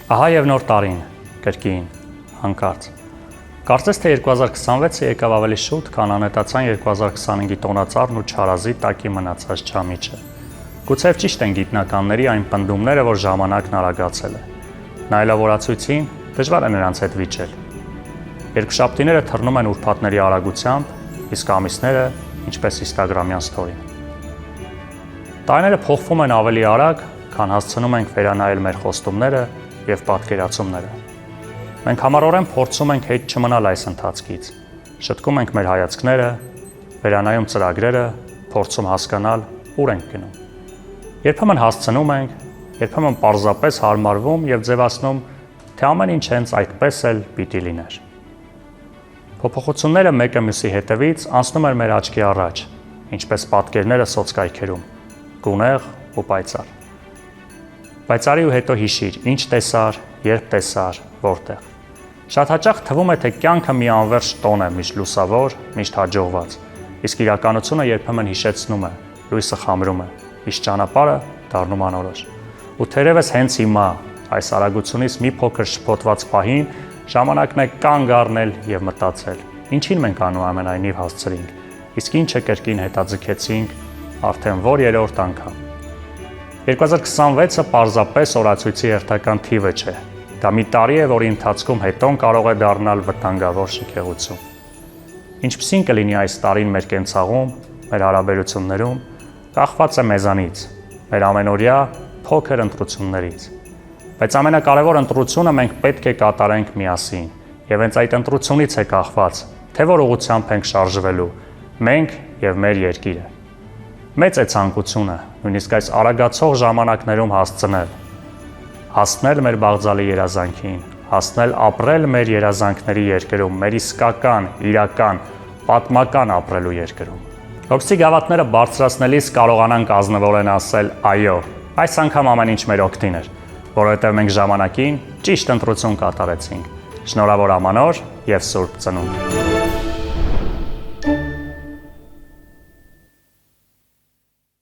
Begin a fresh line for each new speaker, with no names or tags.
Ահա եւ նոր տարին, կրկին, հանկարծ։ Կարծես թե 2026-ը եկավ ավելի շուտ, քան անհետացան 2025-ի տոնածառն ու չարազի տակի մնացած չամիչը։ Գուցեև ճիշտ են գիտնականների այն պնդումները, որ ժամանակն արագացել է։ Նայելով օրացույցին, դժվար է նրանց հետ վիճել։ Երկշաբթիները թռնում են ուրբաթների արագությամբ, իսկ ամիսները, ինչպես Instagram-յան ստորին։ Տարիները փոխվում են ավելի արագ, քան հասցնում ենք վերանայել մեր խոստումները եւ պատկերացումները։ Մենք համառորեն փորձում ենք հետ չմնալ այս ընթացքից։ Շտկում ենք մեր հայացքները, վերանայում ծրագրերը, փորձում հասկանալ, ուր ենք գնում։ Երբեմն հասցնում ենք, երբեմն պարզապես հարմարվում եւ ձևացնում, թե ամեն ինչ հենց այդպես էլ պիտի լիներ։ Փոփոխությունները մեկը մյուսի հետևից անցնում են մեր աչքի առաջ, ինչպես պատկերները սոցկայքերում, գունեղ ու պայծառ։ Բայց արի ու հետո հիշիր, ինչ տեսար, երբ տեսար, որտեղ։ Շատ հաճախ թվում է, թե կյանքը մի անվերջ տոն է, միշտ լուսավոր, միշտ հաջողված, իսկ իրականությունը երբեմն հիշեցնում է, լույսը խամրում է, իսկ ճանապարհը դառնում անորոշ։ Ու թերևս հենց հիմա, այս արագությունից մի փոքր շփոթված պահին, ժամանակն է կանգ առնել եւ մտածել. ինչին մենք անուամենայնիվ հասցրինք, իսկ ինչը կրկին հետաձգեցինք արդեն որ երրորդ անգամ։ 2026-ը պարզապես օրացույցի հերթական թիվը չէ։ Դա մի տարի է, որի ընթացքում հետոն կարող է դառնալ վտանգավոր շքեղություն։ Ինչպիսին կլինի այս տարին մեր կենցաղում, մեր հարաբերություններում, կախված է մեզանից, մեր ամենօրյա փոքր ընտրություններից։ Բայց ամենակարևոր ընտրությունը մենք պետք է կատարենք միասին, եւ հենց այդ ընտրությունից է կախված, թե որ ուղղությամբ ենք շարժվելու, մենք եւ մեր երկիրը։ Մեծ է ցանկությունը, նույնիսկ այս արագացող ժամանակներում հասցնել մեր բաղձալի երազանքին, հասցնել ապրել մեր երազանքների երկրում, մեր իսկական, իրական, պատմական ապրելու երկրում։ Որպեսզի գավաթները բարձրացնելիս կարողանանք ազնվորեն ասել այո, այս անգամ ամեն ինչ մեր օգտին էր, որովհետև մենք ժամանակին ճիշտ ընտրություն կատարեցինք։ Շնորհավոր ամանոր եւ Սուրբ Ծնունդ։